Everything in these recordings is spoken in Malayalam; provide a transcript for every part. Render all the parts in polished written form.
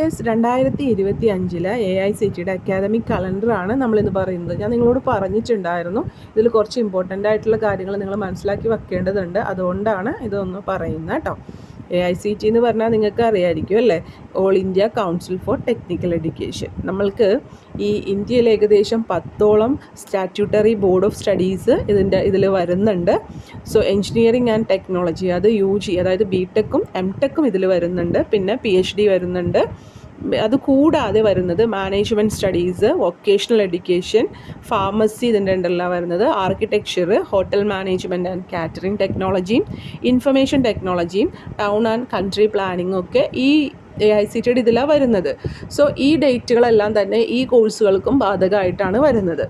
യെസ് 2025 AICTE അക്കാദമിക് കലണ്ടറാണ് നമ്മളിന്ന് പറയുന്നത്. ഞാൻ നിങ്ങളോട് പറഞ്ഞിട്ടുണ്ടായിരുന്നു ഇതിൽ കുറച്ച് ഇമ്പോർട്ടൻ്റ് ആയിട്ടുള്ള കാര്യങ്ങൾ നിങ്ങൾ മനസ്സിലാക്കി വെക്കേണ്ടതുണ്ട്. അതുകൊണ്ടാണ് ഇതൊന്ന് പറയുന്നത് കേട്ടോ. AICTE എന്ന് പറഞ്ഞാൽ നിങ്ങൾക്ക് അറിയാമായിരിക്കും അല്ലേ, all India council for technical education. നമ്മൾക്ക് ഈ ഇന്ത്യയിൽ ഏകദേശം 10ഓളം സ്റ്റാറ്റ്യൂട്ടറി ബോർഡ് ഓഫ് സ്റ്റഡീസ് ഇതിൽ വരുന്നുണ്ട്. സോ എഞ്ചിനീയറിംഗ് ആൻഡ് ടെക്നോളജി, അത് UG അതായത് BTechഉം MTechഉം ഇതിൽ വരുന്നുണ്ട്. പിന്നെ PhD വരുന്നുണ്ട്. അതുകൂടാതെ വരുന്നത് management studies, vocational education, pharmacy ഇതിൻ്റെ ഉണ്ടല്ല വരുന്നത്, architecture, hotel management and catering ടെക്നോളജിയും ഇൻഫർമേഷൻ ടെക്നോളജിയും ടൗൺ ആൻഡ് കൺട്രി പ്ലാനിങ്ങും ഒക്കെ ഈ AICTE ഇതിലാണ് വരുന്നത്. സോ ഈ ഡേറ്റുകളെല്ലാം തന്നെ ഈ കോഴ്സുകൾക്കും ബാധകമായിട്ടാണ് വരുന്നത്.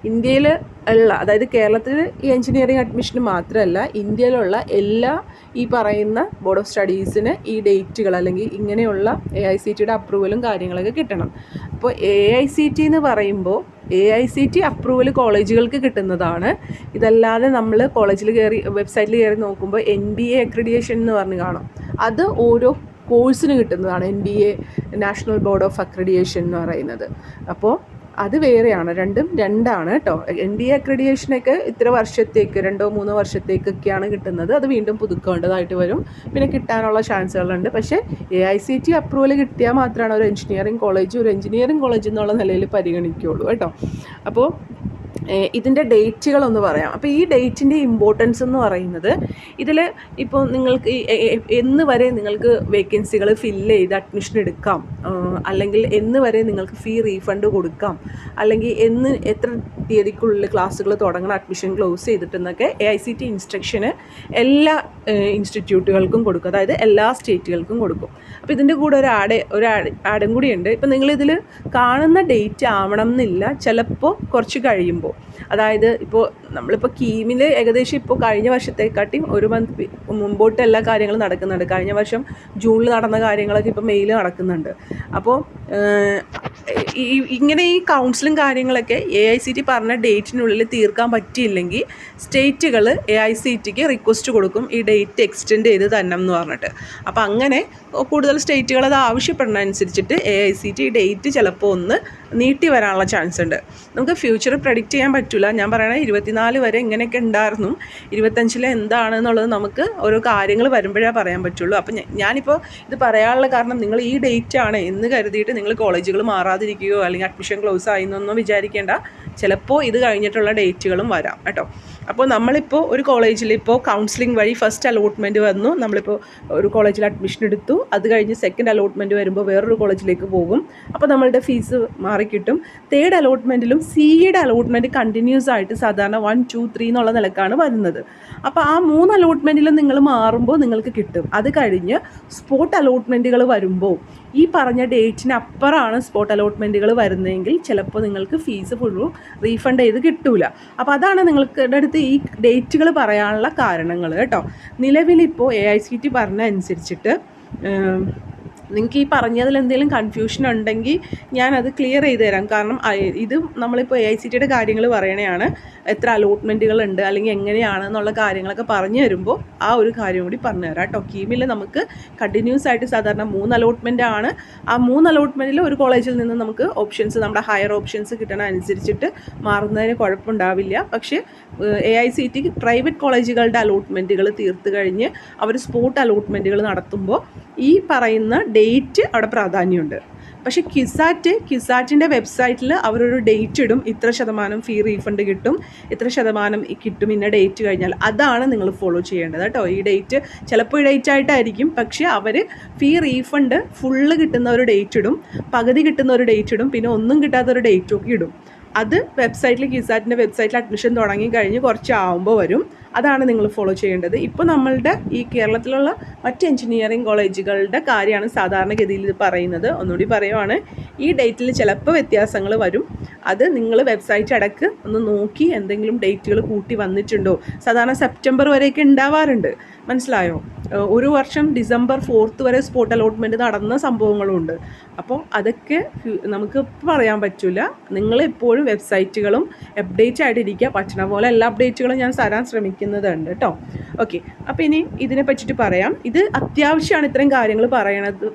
ഇന്ത്യയിൽ ഉള്ള, അതായത് കേരളത്തിൽ ഈ എഞ്ചിനീയറിംഗ് അഡ്മിഷന് മാത്രമല്ല, ഇന്ത്യയിലുള്ള എല്ലാ ഈ പറയുന്ന ബോർഡ് ഓഫ് സ്റ്റഡീസിന് ഈ ഡേറ്റുകൾ അല്ലെങ്കിൽ ഇങ്ങനെയുള്ള AICTEയുടെ അപ്രൂവലും കാര്യങ്ങളൊക്കെ കിട്ടണം. അപ്പോൾ AICTE എന്ന് പറയുമ്പോൾ AICTE അപ്രൂവൽ കോളേജുകൾക്ക് കിട്ടുന്നതാണ്. ഇതല്ലാതെ നമ്മൾ കോളേജിൽ കയറി വെബ്സൈറ്റിൽ കയറി നോക്കുമ്പോൾ NBA അക്രഡിറ്റേഷൻ എന്ന് പറഞ്ഞ് കാണും. അത് ഓരോ കോഴ്സിന് കിട്ടുന്നതാണ്, NBA national board of accreditation എന്ന് പറയുന്നത്. അപ്പോൾ അത് വേറെയാണ്, രണ്ടാണ് കേട്ടോ. NBA അക്രഡിറ്റേഷനൊക്കെ ഇത്ര വർഷത്തേക്ക് 2-3 വർഷത്തേക്കൊക്കെയാണ് കിട്ടുന്നത്. അത് വീണ്ടും പുതുക്കേണ്ടതായിട്ട് വരും, പിന്നെ കിട്ടാനുള്ള ചാൻസുകളുണ്ട്. പക്ഷേ AICTE അപ്രൂവൽ കിട്ടിയാൽ മാത്രമാണ് ഒരു എഞ്ചിനീയറിംഗ് കോളേജ് എന്നുള്ള നിലയിൽ പരിഗണിക്കുകയുള്ളൂ കേട്ടോ. അപ്പോൾ ഇതിൻ്റെ ഡേറ്റുകളൊന്ന് പറയാം. അപ്പോൾ ഈ ഡേറ്റിൻ്റെ ഇമ്പോർട്ടൻസ് എന്ന് പറയുന്നത്, ഇതിൽ ഇപ്പോൾ നിങ്ങൾക്ക് എന്ന് വരെ നിങ്ങൾക്ക് വേക്കൻസികൾ ഫില്ല് ചെയ്ത് അഡ്മിഷൻ എടുക്കാം, അല്ലെങ്കിൽ എന്ന് വരെ നിങ്ങൾക്ക് ഫീ റീഫണ്ട് കൊടുക്കാം, അല്ലെങ്കിൽ എത്ര തീയതിക്കുള്ളിൽ ക്ലാസ്സുകൾ തുടങ്ങണം, അഡ്മിഷൻ ക്ലോസ് ചെയ്തിട്ടെന്നൊക്കെ AICTE ഇൻസ്ട്രക്ഷന് എല്ലാ ഇൻസ്റ്റിറ്റ്യൂട്ടുകൾക്കും കൊടുക്കും, അതായത് എല്ലാ സ്റ്റേറ്റുകൾക്കും കൊടുക്കും. അപ്പോൾ ഇതിൻ്റെ കൂടെ ഒരു ആഡും കൂടിയുണ്ട്. ഇപ്പോൾ നിങ്ങളിതിൽ കാണുന്ന ഡേറ്റ് ആവണം എന്നില്ല, ചിലപ്പോൾ കുറച്ച് കഴിയുമ്പോൾ, അതായത് ഇപ്പോൾ നമ്മളിപ്പോൾ കീമിൽ ഏകദേശം ഇപ്പോൾ കഴിഞ്ഞ വർഷത്തെക്കാട്ടിയും ഒരു മന്ത് മുമ്പോട്ട് എല്ലാ കാര്യങ്ങളും നടക്കുന്നുണ്ട്. കഴിഞ്ഞ വർഷം ജൂണിൽ നടന്ന കാര്യങ്ങളൊക്കെ ഇപ്പോൾ മെയ്യിൽ നടക്കുന്നുണ്ട്. അപ്പോൾ ഇങ്ങനെ ഈ കൗൺസിലും കാര്യങ്ങളൊക്കെ AICTE പറഞ്ഞ ഡേറ്റിനുള്ളിൽ തീർക്കാൻ പറ്റിയില്ലെങ്കിൽ സ്റ്റേറ്റുകൾ AICTEക്ക് റിക്വസ്റ്റ് കൊടുക്കും, ഈ ഡേറ്റ് എക്സ്റ്റെൻഡ് ചെയ്ത് തന്നെ എന്ന് പറഞ്ഞിട്ട്. അപ്പോൾ അങ്ങനെ കൂടുതൽ സ്റ്റേറ്റുകൾ അത് ആവശ്യപ്പെടുന്നതനുസരിച്ചിട്ട് AICTE ഈ ഡേറ്റ് ചിലപ്പോൾ ഒന്ന് നീട്ടി വരാനുള്ള ചാൻസ് ഉണ്ട്. നമുക്ക് ഫ്യൂച്ചർ പ്രെഡിക്റ്റ് ചെയ്യാൻ പറ്റില്ല. ഞാൻ പറയണത് 24 വരെ ഇങ്ങനെയൊക്കെ ഉണ്ടായിരുന്നു, 25 എന്താണെന്നുള്ളത് നമുക്ക് ഓരോ കാര്യങ്ങൾ വരുമ്പോഴേ പറയാൻ പറ്റുള്ളൂ. അപ്പം ഞാനിപ്പോൾ ഇത് പറയാനുള്ള കാരണം, നിങ്ങൾ ഈ ഡേറ്റ് ആണ് എന്ന് കരുതിയിട്ട് നിങ്ങൾ കോളേജുകൾ മാറാതിരിക്കുകയോ അല്ലെങ്കിൽ അഡ്മിഷൻ ക്ലോസ് ആയി എന്നൊന്നും വിചാരിക്കേണ്ട. ചിലപ്പോൾ ഇത് കഴിഞ്ഞിട്ടുള്ള ഡേറ്റുകളും വരാം കേട്ടോ. അപ്പോൾ നമ്മളിപ്പോൾ ഒരു കോളേജിൽ ഇപ്പോൾ കൗൺസിലിംഗ് വഴി ഫസ്റ്റ് അലോട്ട്മെൻറ്റ് വന്നു, നമ്മളിപ്പോൾ ഒരു കോളേജിൽ അഡ്മിഷൻ എടുത്തു, അത് കഴിഞ്ഞ് സെക്കൻഡ് അലോട്ട്മെൻറ്റ് വരുമ്പോൾ വേറൊരു കോളേജിലേക്ക് പോകും. അപ്പോൾ നമ്മളുടെ ഫീസ് മാറിക്കിട്ടും. തേർഡ് അലോട്ട്മെൻറ്റിലും സിയുടെ അലോട്ട്മെൻറ്റ് കണ്ടിന്യൂസ് ആയിട്ട് സാധാരണ 1, 2, 3 എന്നുള്ള നിലക്കാണ് വരുന്നത്. അപ്പോൾ ആ 3 അലോട്ട്മെൻറ്റിലും നിങ്ങൾ മാറുമ്പോൾ നിങ്ങൾക്ക് കിട്ടും. അത് കഴിഞ്ഞ് സ്പോട്ട് അലോട്ട്മെൻറ്റുകൾ വരുമ്പോൾ ഈ പറഞ്ഞ ഡേറ്റിന് അപ്പുറമാണ് സ്പോട്ട് അലോട്ട്മെൻറ്റുകൾ വരുന്നതെങ്കിൽ ചിലപ്പോൾ നിങ്ങൾക്ക് ഫീസ് ഫുള്ളും റീഫണ്ട് ചെയ്ത് കിട്ടൂല. അപ്പോൾ അതാണ് നിങ്ങൾക്ക് അടുത്ത് ഈ ഡേറ്റുകൾ പറയാനുള്ള കാരണങ്ങൾ കേട്ടോ. നിലവിലിപ്പോൾ AICTE പറഞ്ഞ അനുസരിച്ചിട്ട് നിങ്ങൾക്ക് ഈ പറഞ്ഞതിൽ എന്തെങ്കിലും കൺഫ്യൂഷൻ ഉണ്ടെങ്കിൽ ഞാനത് ക്ലിയർ ചെയ്ത് തരാം. കാരണം ഇത് നമ്മളിപ്പോൾ AICTEയുടെ കാര്യങ്ങൾ പറയണതാണ്, എത്ര അലോട്ട്മെൻറ്റുകളുണ്ട് അല്ലെങ്കിൽ എങ്ങനെയാണെന്നുള്ള കാര്യങ്ങളൊക്കെ പറഞ്ഞു തരുമ്പോൾ ആ ഒരു കാര്യം കൂടി പറഞ്ഞു തരാം കേട്ടോ. കീമിൽ നമുക്ക് കണ്ടിന്യൂസ് ആയിട്ട് സാധാരണ 3 അലോട്ട്മെൻ്റ് ആണ്. ആ 3 അലോട്ട്മെൻറ്റിൽ ഒരു കോളേജിൽ നിന്ന് നമുക്ക് ഓപ്ഷൻസ്, നമ്മുടെ ഹയർ ഓപ്ഷൻസ് കിട്ടണ അനുസരിച്ചിട്ട് മാറുന്നതിന് കുഴപ്പമുണ്ടാവില്ല. പക്ഷേ AICTE പ്രൈവറ്റ് കോളേജുകളുടെ അലോട്ട്മെൻറ്റുകൾ തീർത്ത് കഴിഞ്ഞ് അവർ സ്പോട്ട് അലോട്ട്മെൻറ്റുകൾ നടത്തുമ്പോൾ ഈ പറയുന്ന ഡേറ്റ് അവിടെ പ്രാധാന്യമുണ്ട്. പക്ഷേ ക്യുസാറ്റിൻ്റെ വെബ്സൈറ്റിൽ അവരൊരു ഡേറ്റ് ഇടും, ഇത്ര ശതമാനം ഫീ റീഫണ്ട് കിട്ടും, ഇത്ര ശതമാനം കിട്ടും ഇന്ന ഡേറ്റ് കഴിഞ്ഞാൽ. അതാണ് നിങ്ങൾ ഫോളോ ചെയ്യേണ്ടത് കേട്ടോ. ഈ ഡേറ്റ് ചിലപ്പോൾ ഈ ഡേറ്റ് ആയിട്ടായിരിക്കും, പക്ഷേ അവർ ഫീ റീഫണ്ട് ഫുള്ള് കിട്ടുന്ന ഒരു ഡേറ്റ് ഇടും, പകുതി കിട്ടുന്ന ഒരു ഡേറ്റ് ഇടും, പിന്നെ ഒന്നും കിട്ടാത്തൊരു ഡേറ്റൊക്കെ ഇടും. അത് ക്യുസാറ്റിൻ്റെ വെബ്സൈറ്റിൽ അഡ്മിഷൻ തുടങ്ങി കഴിഞ്ഞ് കുറച്ചാവുമ്പോൾ വരും. അതാണ് നിങ്ങൾ ഫോളോ ചെയ്യേണ്ടത്. ഇപ്പോൾ നമ്മളുടെ ഈ കേരളത്തിലുള്ള മറ്റ് എഞ്ചിനീയറിംഗ് കോളേജുകളുടെ കാര്യമാണ് സാധാരണഗതിയിൽ ഇത് പറയുന്നത്. ഒന്നുകൂടി പറയുവാണ്, ഈ ഡേറ്റിൽ ചിലപ്പോൾ വ്യത്യാസങ്ങൾ വരും. അത് നിങ്ങൾ വെബ്സൈറ്റ് അടക്ക് ഒന്ന് നോക്കി എന്തെങ്കിലും ഡേറ്റുകൾ കൂട്ടി വന്നിട്ടുണ്ടോ. സാധാരണ സെപ്റ്റംബർ വരെയൊക്കെ ഉണ്ടാവാറുണ്ട്, മനസ്സിലായോ? ഒരു വർഷം ഡിസംബർ 4 വരെ സ്പോട്ട് അലോട്ട്മെൻറ്റ് നടന്ന സംഭവങ്ങളുണ്ട്. അപ്പോൾ അതൊക്കെ നമുക്ക് പറയാൻ പറ്റില്ല. നിങ്ങളെപ്പോഴും വെബ്സൈറ്റുകളും അപ്ഡേറ്റ് ആയിട്ടിരിക്കുക. പറ്റണ പോലെ എല്ലാ അപ്ഡേറ്റുകളും ഞാൻ തരാൻ ശ്രമിക്കുന്നതുണ്ട് കേട്ടോ. ഓക്കെ, അപ്പോൾ ഇനി ഇതിനെ പറ്റിയിട്ട് പറയാം. ഇത് അത്യാവശ്യമാണ് ഇത്രയും കാര്യങ്ങൾ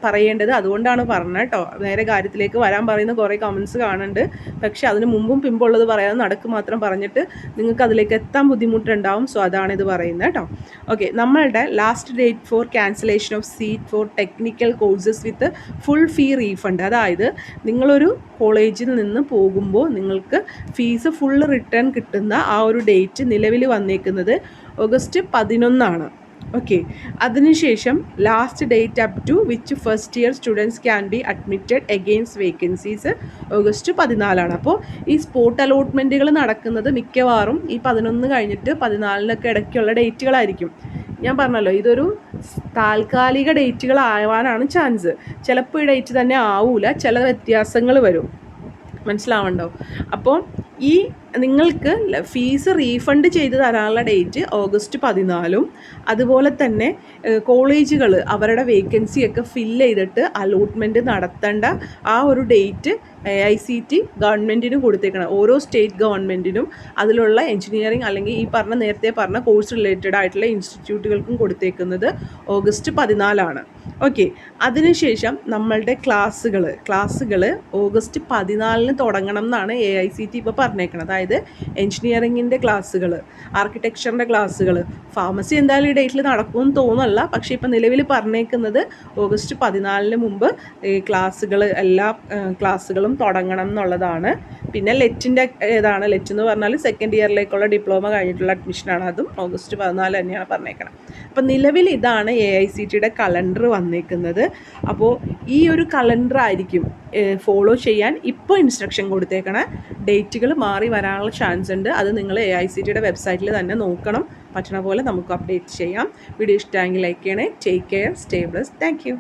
പറയേണ്ടത്, അതുകൊണ്ടാണ് പറഞ്ഞത് കേട്ടോ. നേരെ കാര്യത്തിലേക്ക് വരാൻ പറയുന്ന കുറേ കമൻസ് കാണുന്നുണ്ട്. പക്ഷേ അതിന് മുമ്പും പിമ്പുള്ളത് പറയാതെ നടക്ക് മാത്രം പറഞ്ഞിട്ട് നിങ്ങൾക്ക് അതിലേക്ക് എത്താൻ ബുദ്ധിമുട്ടുണ്ടാവും. സോ അതാണ് ഇത് പറയുന്നത് കേട്ടോ. ഓക്കെ, നമ്മളുടെ last date for cancellation of seat four technical courses with full fee refund. അതായത് നിങ്ങളൊരു കോളേജിൽ നിന്ന് പോകുമ്പോൾ നിങ്ങൾക്ക് ഫീസ് ഫുള്ള് റിട്ടേൺ കിട്ടുന്ന ആ ഒരു ഡേറ്റ് നിലവിൽ വന്നേക്കുന്നത് ഓഗസ്റ്റ് 11 ഓക്കെ. അതിനുശേഷം last date up to which first year students can be admitted against vacancies August 14. അപ്പോൾ ഈ സ്പോട്ട് അലോട്ട്മെൻറ്റുകൾ നടക്കുന്നത് മിക്കവാറും ഈ 11 കഴിഞ്ഞിട്ട് 14 ഇടയ്ക്കുള്ള ഡേറ്റുകളായിരിക്കും. ഞാൻ പറഞ്ഞല്ലോ, ഇതൊരു താൽക്കാലിക ഡേറ്റുകളാവാനാണ് ചാൻസ്. ചിലപ്പോൾ ഈ ഡേറ്റ് തന്നെ ആവൂല, ചില വ്യത്യാസങ്ങൾ വരും. മനസ്സിലാവണ്ടോ? അപ്പോൾ ഈ നിങ്ങൾക്ക് ഫീസ് റീഫണ്ട് ചെയ്ത് തരാനുള്ള ഡേറ്റ് ഓഗസ്റ്റ് 14. അതുപോലെ തന്നെ കോളേജുകൾ അവരുടെ വേക്കൻസിയൊക്കെ ഫില്ല് ചെയ്തിട്ട് അലോട്ട്മെൻറ്റ് നടത്തേണ്ട ആ ഒരു ഡേറ്റ് AICT ഗവൺമെൻറ്റിനും കൊടുത്തേക്കണം. ഓരോ സ്റ്റേറ്റ് ഗവൺമെൻറ്റിനും അതിലുള്ള എഞ്ചിനീയറിംഗ് അല്ലെങ്കിൽ ഈ നേരത്തെ പറഞ്ഞ കോഴ്സ് റിലേറ്റഡ് ആയിട്ടുള്ള ഇൻസ്റ്റിറ്റ്യൂട്ടുകൾക്കും കൊടുത്തേക്കുന്നത് ഓഗസ്റ്റ് 14. ഓക്കെ, അതിനുശേഷം നമ്മളുടെ ക്ലാസ്സുകൾ ഓഗസ്റ്റ് 14 തുടങ്ങണം എന്നാണ് AICT ഇപ്പോൾ പറഞ്ഞേക്കുന്നത്. അതായത് എഞ്ചിനീയറിങ്ങിൻ്റെ ക്ലാസ്സുകൾ, ആർക്കിടെക്ചറിൻ്റെ ക്ലാസ്സുകൾ, ഫാർമസി എന്തായാലും ഈ ഡേറ്റിൽ നടക്കുമെന്ന് തോന്നല്ല. പക്ഷേ ഇപ്പോൾ നിലവിൽ പറഞ്ഞേക്കുന്നത് ഓഗസ്റ്റ് 14 മുമ്പ് ക്ലാസ്സുകൾ എല്ലാ ക്ലാസ്സുകളും തുടങ്ങണം എന്നുള്ളതാണ്. പിന്നെ ലെറ്റിൻ്റെ ഏതാണ്, ലെറ്റ് എന്ന് പറഞ്ഞാൽ സെക്കൻഡ് ഇയറിലേക്കുള്ള ഡിപ്ലോമ കഴിഞ്ഞിട്ടുള്ള അഡ്മിഷനാണ്. അതും ഓഗസ്റ്റ് 14 തന്നെയാണ് പറഞ്ഞേക്കണം. അപ്പം നിലവിൽ ഇതാണ് AICTയുടെ കലണ്ടർ വന്നേക്കുന്നത്. അപ്പോൾ ഈ ഒരു കലണ്ടർ ആയിരിക്കും ഫോളോ ചെയ്യാൻ ഇപ്പോൾ ഇൻസ്ട്രക്ഷൻ കൊടുത്തേക്കണ. ഡേറ്റുകൾ മാറി വരാനുള്ള ചാൻസ് ഉണ്ട്. അത് നിങ്ങൾ AICTയുടെ വെബ്സൈറ്റിൽ തന്നെ നോക്കണം. പറ്റണ പോലെ നമുക്ക് അപ്ഡേറ്റ് ചെയ്യാം. വീഡിയോ ഇഷ്ടമെങ്കിൽ ലൈക്ക് ചെയ്യണേ. Take care, stay blessed. Thank you.